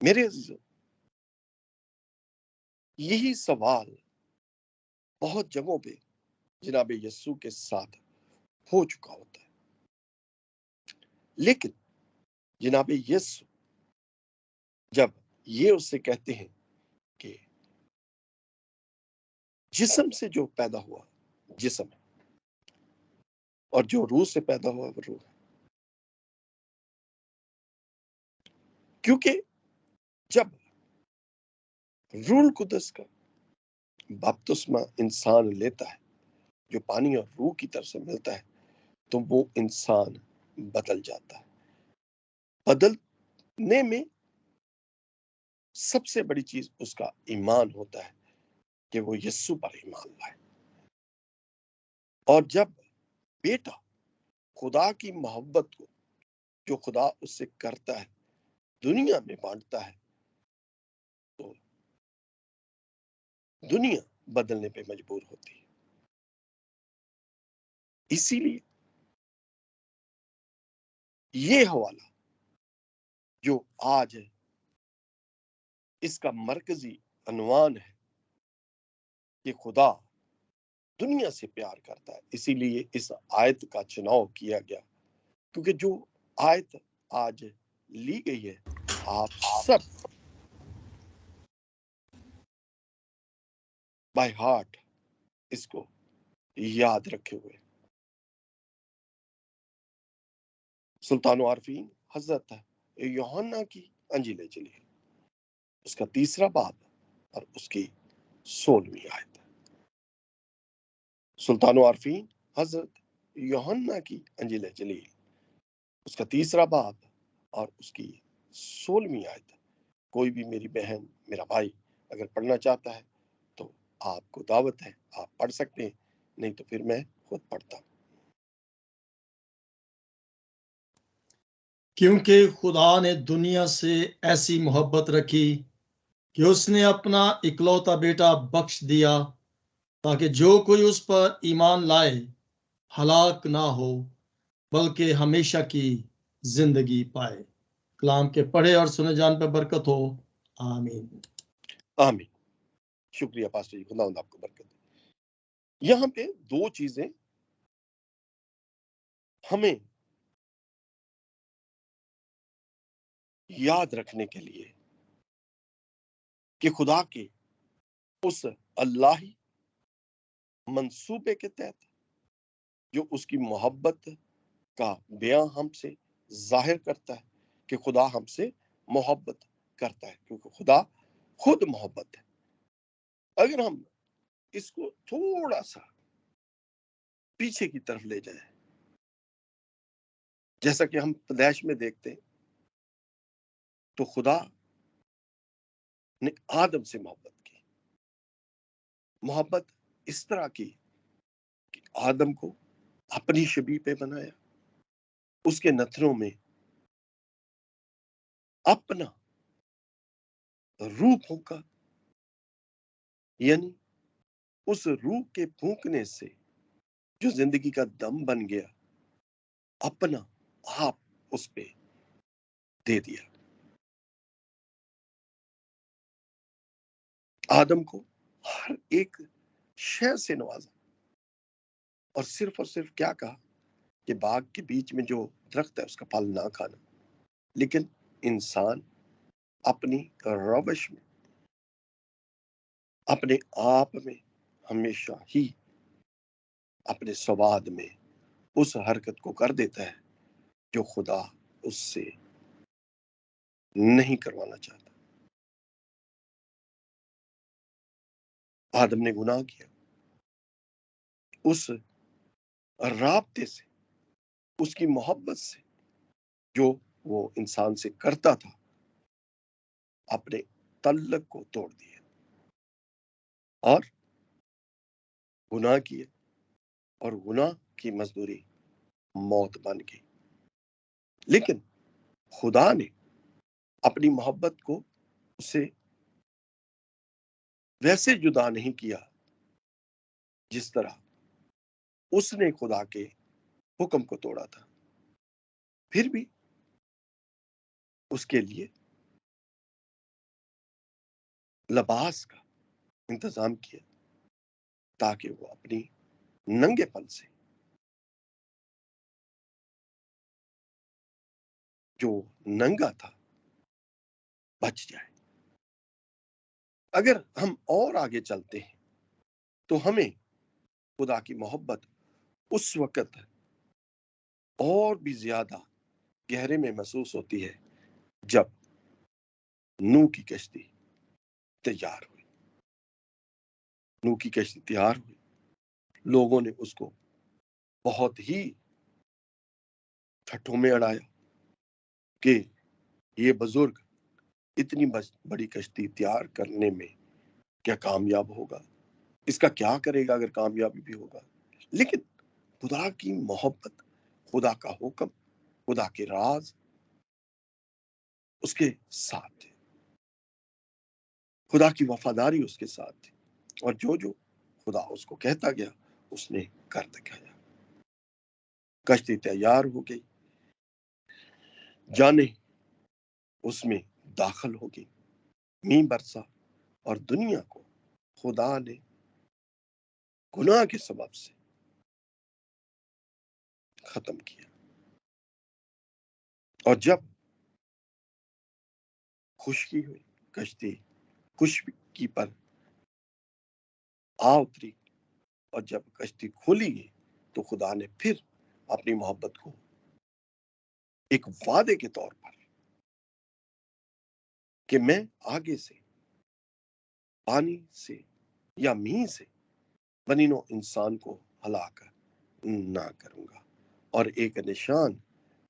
میرے عزیزو، یہی سوال بہت جگہوں پہ جناب یسوع کے ساتھ ہو چکا ہوتا ہے، لیکن جناب یسوع جب یہ اس سے کہتے ہیں کہ جسم سے جو پیدا ہوا جسم ہے، اور جو روح سے پیدا ہوا وہ روح ہے، کیونکہ جب روح القدس کا بپتسمہ انسان لیتا ہے جو پانی اور روح کی طرف سے ملتا ہے، تو وہ انسان بدل جاتا ہے۔ بدلنے میں سب سے بڑی چیز اس کا ایمان ہوتا ہے کہ وہ یسوع پر ایمان لائے، اور جب بیٹا خدا کی محبت کو جو خدا اس سے کرتا ہے دنیا میں بانٹتا ہے، تو دنیا بدلنے پہ مجبور ہوتی ہے۔ اسی لیے یہ حوالہ جو آج ہے، اس کا مرکزی عنوان ہے کہ خدا دنیا سے پیار کرتا ہے۔ اسی لیے اس آیت کا چناؤ کیا گیا، کیونکہ جو آیت آج لی گئی ہے آپ سب بائی ہارٹ اس کو یاد رکھے ہوئے۔ سلطان و عارفین حضرت یوحنا کی انجیل چلی ہے، اس کا 3 باب اور اس کی 16ویں آیت۔ سلطان و عارفین حضرت یوحنا کی انجیل جلیل، اس کا 3 باب اور اس کی 16ویں آیت۔ کوئی بھی میری بہن میرا بھائی اگر پڑھنا چاہتا ہے تو آپ کو دعوت ہے، آپ پڑھ سکتے ہیں، نہیں تو پھر میں خود پڑھتا ہوں۔ کیونکہ خدا نے دنیا سے ایسی محبت رکھی کہ اس نے اپنا اکلوتا بیٹا بخش دیا، تاکہ جو کوئی اس پر ایمان لائے ہلاک نہ ہو بلکہ ہمیشہ کی زندگی پائے۔ کلام کے پڑھے اور سنے جان پہ برکت ہو، آمین۔ آمین۔ شکریہ پاسٹر جی، خدا آپ کو برکت دے۔ یہاں پہ 2 چیزیں ہمیں یاد رکھنے کے لیے کہ خدا کے اس اللہی منصوبے کے تحت جو اس کی محبت کا بیان ہم سے ظاہر کرتا ہے کہ خدا ہم سے محبت کرتا ہے، کیونکہ خدا خود محبت ہے۔ اگر ہم اس کو تھوڑا سا پیچھے کی طرف لے جائیں، جیسا کہ ہم پیدائش میں دیکھتے ہیں، تو خدا نے آدم سے محبت کی، محبت اس طرح کی کہ آدم کو اپنی شبیہ پہ بنایا، اس کے نتھنوں میں اپنا روح پھونکا، یعنی اس روح کے پھونکنے سے جو زندگی کا دم بن گیا، اپنا آپ اس پہ دے دیا۔ آدم کو ہر ایک شے سے نوازا، اور صرف کیا کہا کہ باغ کے بیچ میں جو درخت ہے اس کا پھل نہ کھانا، لیکن انسان اپنی روش میں، اپنے آپ میں ہمیشہ ہی اپنے سواد میں اس حرکت کو کر دیتا ہے جو خدا اس سے نہیں کروانا چاہتا۔ آدم نے گناہ کیا، اس رابطے سے، اس کی محبت سے جو وہ انسان سے کرتا تھا، اپنے تعلق کو توڑ دیا اور گناہ کیے، اور گناہ کی مزدوری موت بن گئی۔ لیکن خدا نے اپنی محبت کو اسے ویسے جدا نہیں کیا جس طرح اس نے خدا کے حکم کو توڑا تھا، پھر بھی اس کے لیے لباس کا انتظام کیا تاکہ وہ اپنی ننگے پن سے جو ننگا تھا بچ جائے۔ اگر ہم اور آگے چلتے ہیں تو ہمیں خدا کی محبت اس وقت اور بھی زیادہ گہرے میں محسوس ہوتی ہے جب نوح کی کشتی تیار ہوئی۔ نوح کی کشتی تیار ہوئی، لوگوں نے اس کو بہت ہی ٹھٹھوں میں اڑایا کہ یہ بزرگ اتنی بڑی کشتی تیار کرنے میں کیا کامیاب ہوگا، اس کا کیا کرے گا اگر کامیابی بھی ہوگا۔ لیکن خدا کی محبت، خدا کا حکم، خدا کے راز اس کے ساتھ تھے، خدا کی وفاداری اس کے ساتھ تھی، اور جو جو خدا اس کو کہتا گیا اس نے کر دکھایا۔ کشتی تیار ہو گئی، جانے اس میں داخل ہو گئی، مینہ برسا، اور دنیا کو خدا نے گناہ کے سبب سے ختم کیا۔ اور جب خشکی ہوئی، کشتی خشکی پر آ اتری، اور جب کشتی کھولی گئی تو خدا نے پھر اپنی محبت کو ایک وعدے کے طور پر کہ میں آگے سے پانی سے یا مینہ سے بنی نوع انسان کو ہلاک نہ کروں گا، اور ایک نشان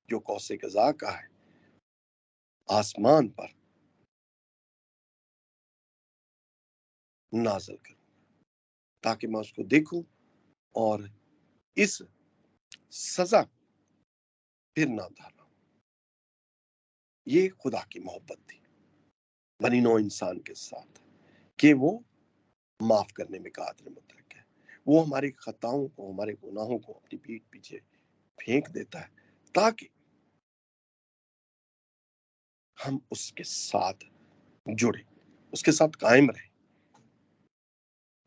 جو قوس قزح کا ہے آسمان پر نازل کروں تاکہ میں اس کو دیکھوں اور اس سزا پھر نہ دہراؤں۔ یہ خدا کی محبت تھی بنی نوع انسان کے ساتھ کہ وہ معاف کرنے میں قادر مطلق ہے۔ وہ ہماری خطاؤں کو، ہمارے گناہوں کو اپنی پیٹھ پیچھے پھینک دیتا ہے تاکہ ہم اس کے ساتھ جڑیں، اس کے ساتھ قائم رہیں۔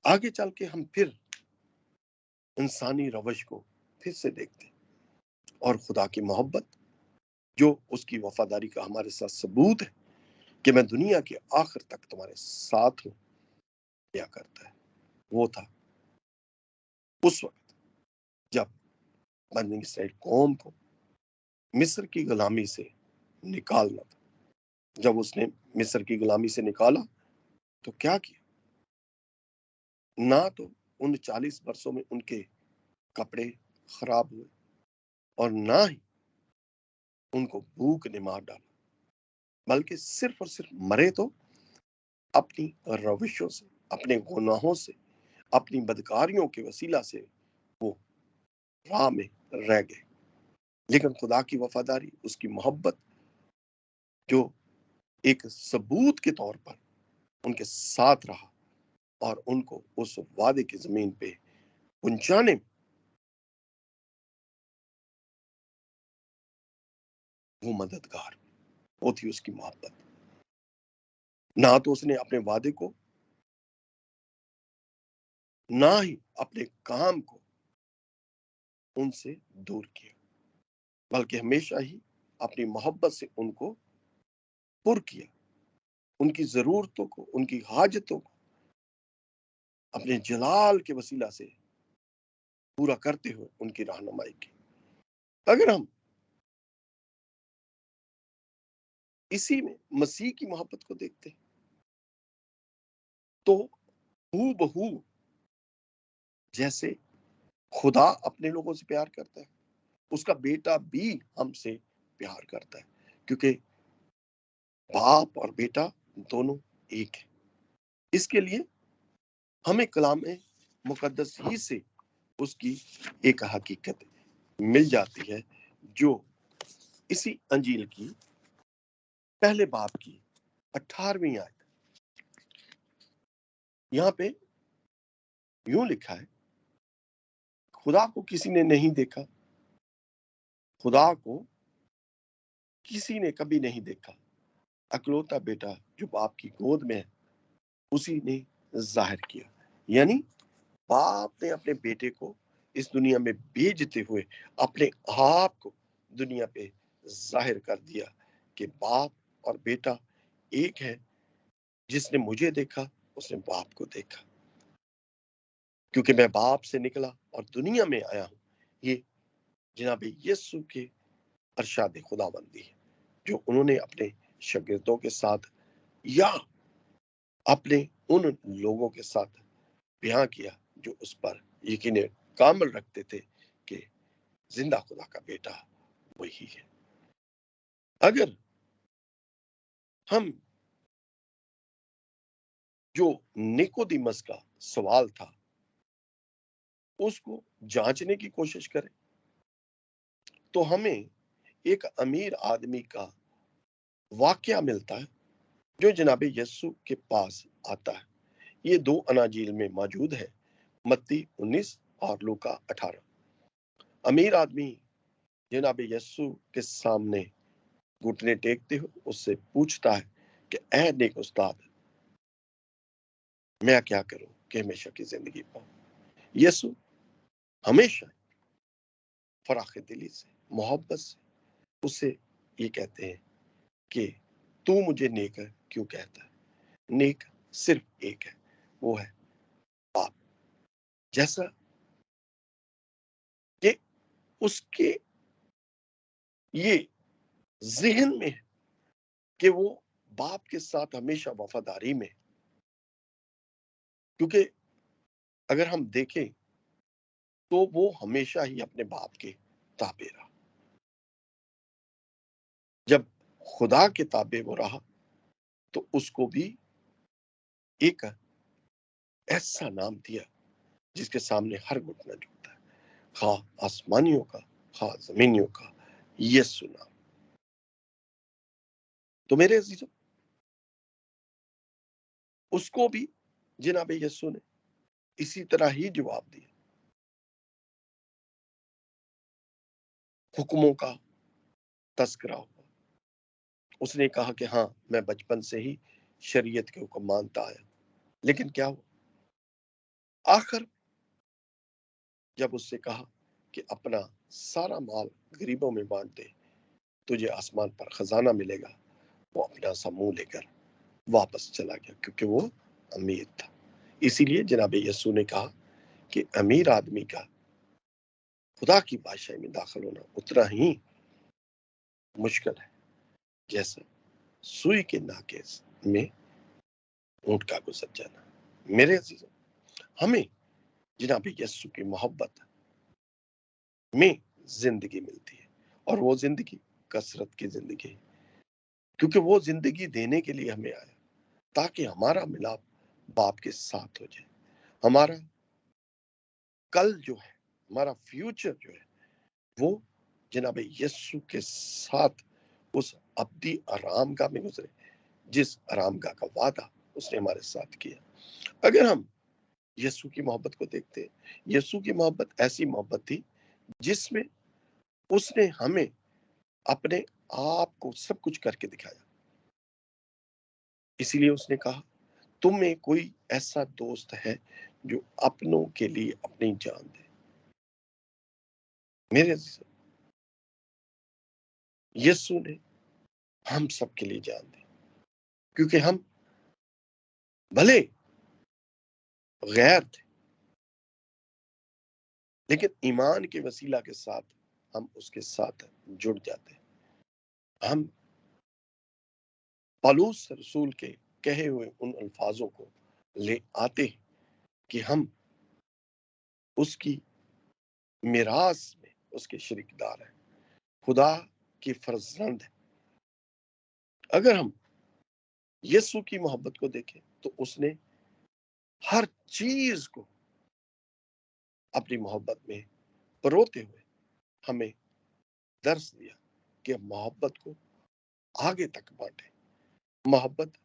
آگے چل کے ہم پھر انسانی روش کو پھر سے دیکھتے ہیں، اور خدا کی محبت جو اس کی وفاداری کا ہمارے ساتھ ثبوت ہے کہ میں دنیا کے آخر تک تمہارے ساتھ ہوں کیا کرتا ہے، وہ تھا اس وقت جب بنی اسرائیل قوم کو مصر کی غلامی سے نکالنا تھا۔ جب اس نے مصر کی غلامی سے نکالا تو کیا کیا؟ نہ تو ان 40 برسوں میں ان کے کپڑے خراب ہوئے، اور نہ ہی ان کو بھوک نے مار ڈالا، بلکہ صرف اور صرف مرے تو اپنی روشوں سے، اپنے گناہوں سے، اپنی بدکاریوں کے وسیلہ سے وہ راہ میں رہ گئے۔ لیکن خدا کی وفاداری، اس کی محبت جو ایک ثبوت کے طور پر ان کے ساتھ رہا اور ان کو اس وعدے کی زمین پہ پہنچانے میں وہ مددگار، وہ تھی اس کی محبت۔ نہ تو اس نے اپنے وعدے کو، نہ ہی اپنے کام کو ان سے دور کیا، بلکہ ہمیشہ ہی اپنی محبت سے ان کو پر کیا، ان کی ضرورتوں کو، ان کی حاجتوں کو اپنے جلال کے وسیلہ سے پورا کرتے ہوئے ان کی رہنمائی کی۔ اگر ہم اسی میں مسیح کی محبت کو دیکھتے ہیں تو ہو بہو جیسے خدا اپنے لوگوں سے پیار کرتا ہے، اس کا بیٹا بھی ہم سے پیار کرتا ہے، کیونکہ باپ اور بیٹا دونوں ایک ہے۔ اس کے لیے ہمیں کلام مقدس ہی سے اس کی ایک حقیقت مل جاتی ہے، جو اسی انجیل کی پہلے باب کی 18ویں آیت، یہاں پہ یوں لکھا ہے، خدا کو کسی نے نہیں دیکھا، خدا کو کسی نے کبھی نہیں دیکھا، اکلوتا بیٹا جو باپ کی گود میں ہے اسی نے ظاہر کیا، یعنی باپ نے اپنے بیٹے کو اس دنیا میں بھیجتے ہوئے اپنے آپ کو دنیا پہ ظاہر کر دیا کہ باپ اور بیٹا ایک ہے، جس نے مجھے دیکھا اس نے باپ کو دیکھا، کیونکہ میں باپ سے نکلا اور دنیا میں آیا ہوں۔ یہ جناب یسوع کے ارشاد خداوندی ہے جو انہوں نے اپنے شاگردوں کے ساتھ یا اپنے ان لوگوں کے ساتھ بیان کیا جو اس پر یقین کامل رکھتے تھے کہ زندہ خدا کا بیٹا وہی ہے۔ اگر ہم جو نیکودیمس کا سوال تھا اس کو جانچنے کی کوشش کریں تو ہمیں ایک امیر آدمی کا واقعہ ملتا ہے جو جناب یسوع کے پاس آتا ہے۔ یہ 2 اناجیل میں موجود ہے، متی 19 اور لوکا 18۔ امیر آدمی جناب یسوع کے سامنے گھٹنے ٹیکتے ہوئے اس سے پوچھتا ہے کہ اے نیک استاد، میں کیا کروں کہ ہمیشہ کی زندگی پاؤں؟ یسوع ہمیشہ فراخ دلی سے، محبت سے اس سے یہ کہتے ہیں کہ تو مجھے نیک کیوں کہتا ہے؟ نیک صرف ایک ہے، وہ ہے باپ۔ جیسا کہ اس کے یہ ذہن میں ہے کہ وہ باپ کے ساتھ ہمیشہ وفاداری میں، کیونکہ اگر ہم دیکھیں تو وہ ہمیشہ ہی اپنے باپ کے تابع رہا۔ جب خدا کے تابع وہ رہا تو اس کو بھی ایک ایسا نام دیا جس کے سامنے ہر گھٹنا جھکتا ہے، خواہ آسمانیوں کا خواہ زمینیوں کا، یسوع نام۔ تو میرے عزیزوں، اس کو بھی جناب یسوع نے اسی طرح ہی جواب دیا، حکموں کا تذکرہ ہوا۔ اس نے کہا کہ ہاں میں بچپن سے ہی شریعت کے حکم مانتا آیا، لیکن کیا ہوا؟ آخر جب اس سے کہا کہ اپنا سارا مال غریبوں میں بانٹ دے، تجھے آسمان پر خزانہ ملے گا، وہ اپنا سا منہ لے کر واپس چلا گیا، کیونکہ وہ امیر تھا۔ اسی لیے جناب یسوع نے کہا کہ امیر آدمی کا خدا کی بادشاہی میں داخل ہونا اتنا ہی مشکل ہے جیسا سوئی کے ناکے میں اونٹ کا گزر جانا۔ میرے عزیزوں، ہمیں جناب یسوع کی محبت میں زندگی ملتی ہے، اور وہ زندگی کثرت کی زندگی ہے، کیونکہ وہ زندگی دینے کے لیے ہمیں آیا تاکہ ہمارا ملاپ باپ کے ساتھ ہو جائے، ہمارا کل جو ہے، ہمارا فیوچر جو ہے، وہ جناب یسوع کے ساتھ اس ابدی آرام گاہ میں گزرے جس آرام گاہ کا وعدہ اس نے ہمارے ساتھ کیا۔ اگر ہم یسوع کی محبت کو دیکھتے ہیں، یسوع کی محبت ایسی محبت تھی جس میں اس نے ہمیں اپنے آپ کو سب کچھ کر کے دکھایا۔ اسی لیے اس نے کہا تم میں کوئی ایسا دوست ہے جو اپنوں کے لیے اپنی جان دے؟ میرے عزیزوں، یسوع نے ہم سب کے لیے جان دی، کیونکہ ہم بھلے غیر تھے لیکن ایمان کے وسیلہ کے ساتھ ہم اس کے ساتھ جڑ جاتے ہیں۔ ہم پالوس رسول کے کہے ہوئے ان الفاظوں کو لے آتے ہیں کہ ہم اس کی میراث میں اس کے شریک دار ہیں، خدا کی فرزند ہیں۔ اگر ہم یسوع کی محبت کو دیکھیں تو اس نے ہر چیز کو اپنی محبت میں پروتے ہوئے ہمیں درس دیا کہ محبت کو آگے تک بانٹے۔ محبت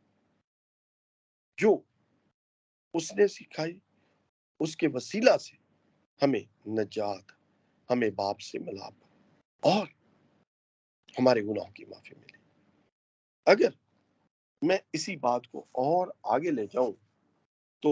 جو اس نے سکھائی اس کے وسیلہ سے ہمیں نجات، ہمیں باپ سے ملاپ اور ہمارے گناہوں کی معافی ملی۔ اگر میں اسی بات کو اور آگے لے جاؤں تو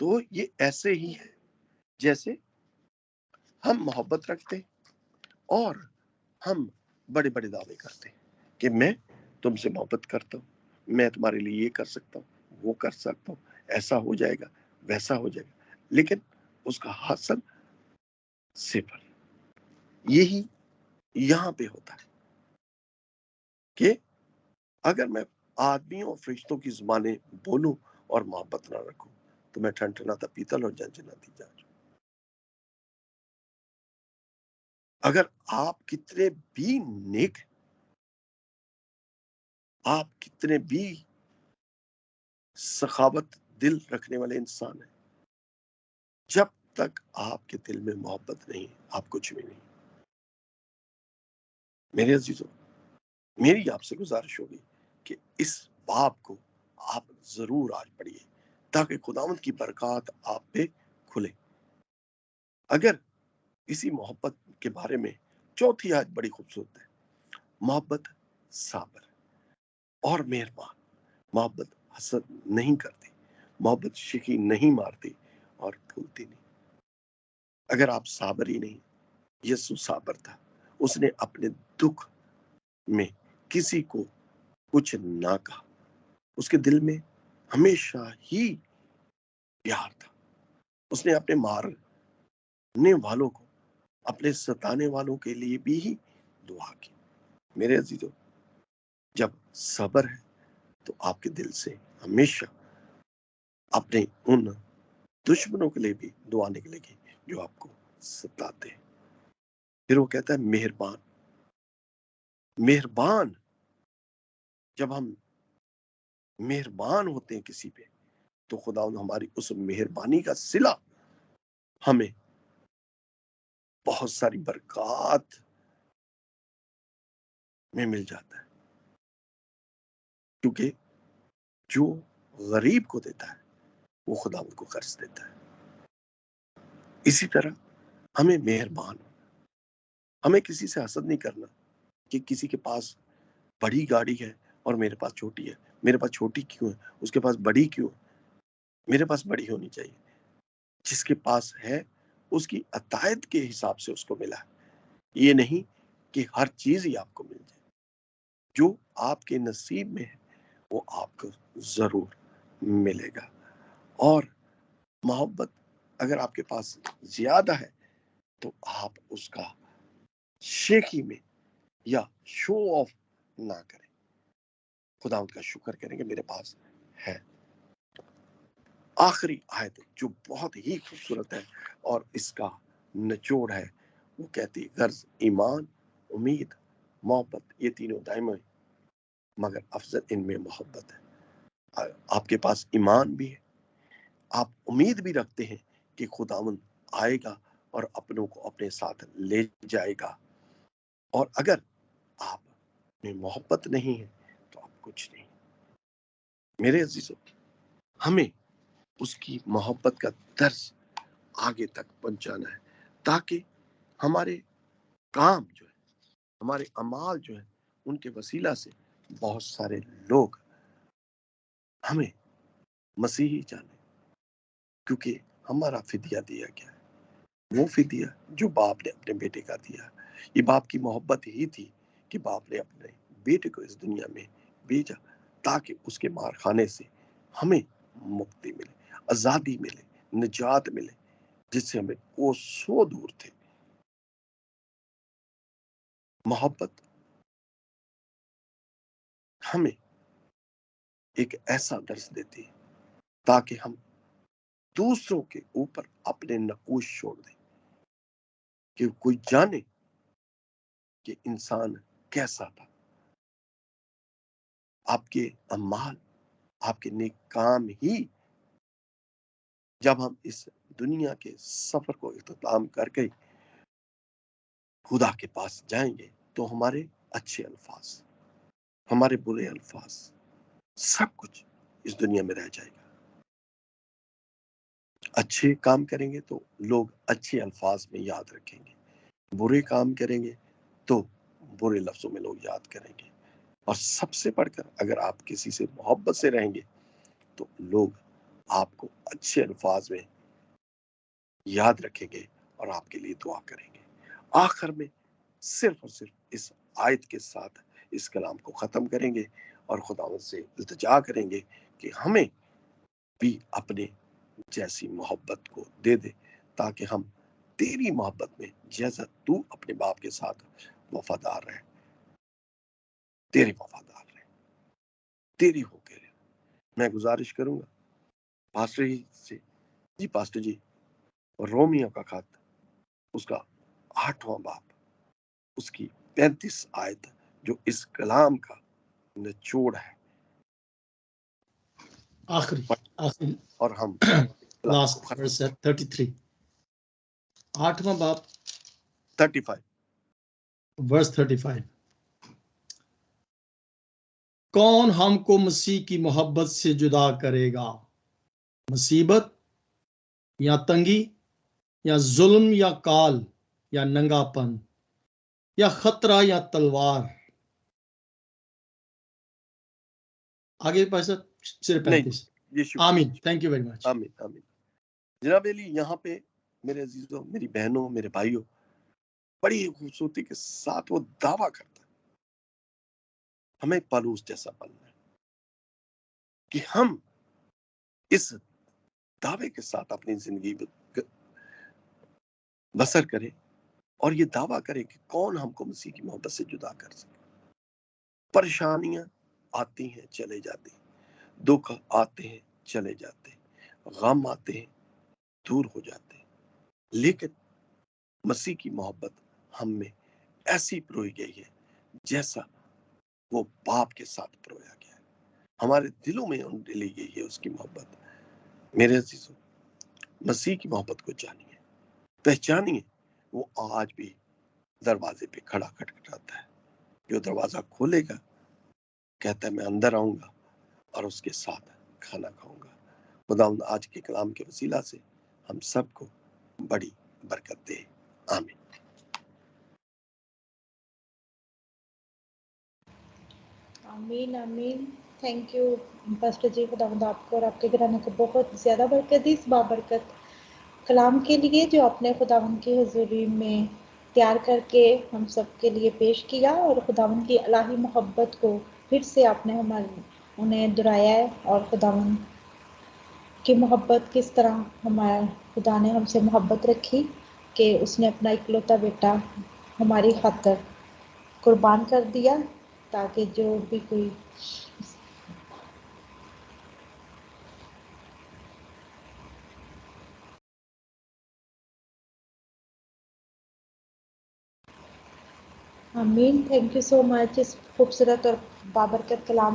تو یہ ایسے ہی ہے جیسے ہم محبت رکھتے اور ہم بڑے بڑے دعوے کرتے ہیں کہ میں تم سے محبت کرتا ہوں، میں تمہارے لیے یہ کر سکتا ہوں، وہ کر سکتا ہوں، ایسا ہو جائے گا، ویسا ہو جائے گا، لیکن اس کا حاصل صفر۔ یہی یہاں پہ ہوتا ہے کہ اگر میں آدمیوں اور فرشتوں کی زبانیں بولوں اور محبت نہ رکھوں تو میں ٹھنٹھناتا پیتل اور جھنجھناتی جانچ۔ اگر آپ کتنے بھی نیک، آپ کتنے بھی سخاوت دل رکھنے والے انسان ہیں، جب تک آپ کے دل میں محبت نہیں آپ کچھ بھی نہیں۔ میرے عزیزوں، میری آپ سے گزارش ہوگی کہ اس باب کو آپ ضرور آج پڑھیے تاکہ خداوند کی برکات آپ پہ کھلے۔ اگر اسی محبت کے بارے میں چوتھی آیت بڑی خوبصورت ہے، محبت صابر اور مہربان، محبت حسد نہیں کرتی، محبت شکی نہیں مارتی اور بھولتی نہیں۔ اگر آپ صابر ہی نہیں، یسوع صابر تھا، اس نے اپنے دکھ میں کسی کو کچھ نہ کہا، اس کے دل میں ہمیشہ ہی پیار تھا۔ اس نے اپنے مارنے والوں کو، اپنے ستانے والوں کے لیے بھی ہی دعا کی۔ میرے عزیزو، جب صبر ہے تو آپ کے دل سے ہمیشہ اپنے ان دشمنوں کے لیے بھی دعا نکلے گی جو آپ کو ستاتے ہیں۔ پھر وہ کہتا ہے مہربان، مہربان، جب ہم مہربان ہوتے ہیں کسی پہ تو خدا ہماری اس مہربانی کا صلہ ہمیں بہت ساری برکات میں مل جاتا ہے، کیونکہ جو غریب کو دیتا ہے وہ خدا ان کو قرض دیتا ہے۔ اسی طرح ہمیں مہربان، ہمیں کسی سے حسد نہیں کرنا کہ کسی کے پاس بڑی گاڑی ہے اور میرے پاس چھوٹی ہے، میرے پاس چھوٹی کیوں ہے، اس کے پاس بڑی کیوں ہے، میرے پاس بڑی ہونی چاہیے۔ جس کے پاس ہے اس کی عطائت کے حساب سے اس کو ملا ہے، یہ نہیں کہ ہر چیز ہی آپ کو مل جائے۔ جو آپ کے نصیب میں ہے وہ آپ کو ضرور ملے گا۔ اور محبت اگر آپ کے پاس زیادہ ہے تو آپ اس کا شیخی میں یا شو آف نہ کریں، خدا ان کا شکر کریں کہ میرے پاس ہے۔ آخری آیت جو بہت ہی خوبصورت ہے اور اس کا نچوڑ ہے، وہ کہتی غرض ایمان، امید، محبت، یہ تینوں دائم ہیں مگر افضل ان میں محبت ہے۔ آپ کے پاس ایمان بھی ہے، آپ امید بھی رکھتے ہیں کہ خداوند آئے گا اور اپنوں کو اپنے ساتھ لے جائے گا، اور اگر آپ میں محبت نہیں ہے تو آپ کچھ نہیں۔ میرے عزیزوں، ہمیں اس کی محبت کا درس آگے تک پہنچانا ہے تاکہ ہمارے کام جو ہے، ہمارے اعمال جو ہیں، ان کے وسیلہ سے بہت سارے لوگ ہمیں مسیحی جانے، کیونکہ ہمارا فدیہ دیا گیا ہے، وہ فدیہ جو باپ نے اپنے بیٹے کا دیا۔ یہ باپ کی محبت ہی تھی کہ باپ نے اپنے بیٹے کو اس دنیا میں بھیجا تاکہ اس کے مار خانے سے ہمیں مکتی ملے، آزادی ملے، نجات ملے، جس سے ہمیں کوسوں دور تھے۔ محبت ہمیں ایک ایسا درس دیتی ہے تاکہ ہم دوسروں کے اوپر اپنے نقوش چھوڑ دیں، کہ کوئی جانے کہ انسان کیسا تھا۔ آپ کے اعمال، آپ کے نیک کام ہی جب ہم اس دنیا کے سفر کو اختتام کر کے خدا کے پاس جائیں گے تو ہمارے اچھے الفاظ، ہمارے برے الفاظ، سب کچھ اس دنیا میں رہ جائے گا۔ اچھے کام کریں گے تو لوگ اچھے الفاظ میں یاد رکھیں گے، برے کام کریں گے تو برے لفظوں میں لوگ یاد کریں گے، اور سب سے بڑھ کر اگر آپ کسی سے محبت سے رہیں گے تو لوگ آپ کو اچھے الفاظ میں یاد رکھیں گے اور آپ کے لیے دعا کریں گے. آخر میں صرف اور صرف اس آیت کے ساتھ اس کلام کو ختم کریں گے اور خداوند سے التجا کریں گے کہ ہمیں بھی اپنے جیسی محبت کو دے دے، تاکہ ہم تیری محبت میں جیسا تو اپنے باپ کے ساتھ وفادار رہے، تیری وفادار رہے، تیری ہو کے رہے. میں گزارش کروں گا پاسٹر جی سے، جی پاسٹر جی، رومیو کا خط اس کا 8واں باب، اس کی 35 آیت جو اس کلام کا نچوڑ ہے، آخری اور ہم کلام لاسٹ کو ختم. ورس 33 8واں باب 35 ورس 35. کون ہم کو مسیح کی محبت سے جدا کرے گا؟ مصیبت یا تنگی یا ظلم یا کال یا ننگا پن یا خطرہ یا تلوار؟ آگے پیسہ صرف نہیں 35. یہ شکریہ. آمین. Thank you very much. آمین آمین. جناب علی، یہاں پہ میرے عزیزوں، میری بہنوں، میرے بھائیوں، بڑی خوبصورتی کے ساتھ وہ دعویٰ کرتا ہے ہمیں پالوس جیسا بننا ہے، کہ ہم اس دعوے کے ساتھ اپنی زندگی بسر کریں اور یہ دعویٰ کریں کہ کون ہم کو مسیح کی محبت سے جدا کر سکے. پریشانیاں آتی ہیں چلے جاتی ہیں، دکھ آتے ہیں چلے جاتے ہیں، غم آتے ہیں دور ہو جاتے ہیں، لیکن مسیح کی محبت ہم میں ایسی پروئی گئی ہے جیسا وہ باپ کے ساتھ پرویا گیا ہے. ہمارے دلوں میں ڈلی گئی ہے اس کی محبت. میرے عزیزوں، مسیح کی محبت کو جانیے، پہچانیے. وہ آج بھی دروازے پہ کھڑا کھٹکھٹاتا ہے. جو دروازہ کھولے گا کہتا ہے میں اندر آؤں گا اور اس کے ساتھ کھانا کھاؤں گا. خداوند آج کے کلام کے وسیلہ سے ہم سب کو بڑی برکت دے. آمین. آمین آمین. تھینک یو پاسٹر جی. خداوند آپ کو اور آپ کے گھرانے کو بہت زیادہ برکت دی اس بابرکت کلام کے لیے جو آپ نے خداوند کی حضوری میں تیار کر کے ہم سب کے لیے پیش کیا، اور خداوند کی الہی محبت کو پھر سے آپ نے انہیں دہرایا ہے، اور خداوند کی محبت کس طرح ہمارا خدا نے ہم سے محبت رکھی کہ اس نے اپنا اکلوتا بیٹا ہماری خاطر قربان کر دیا، تاکہ جو بھی کوئی آمین. تھینک یو سو مچ اس خوبصورت اور بابرکت کلام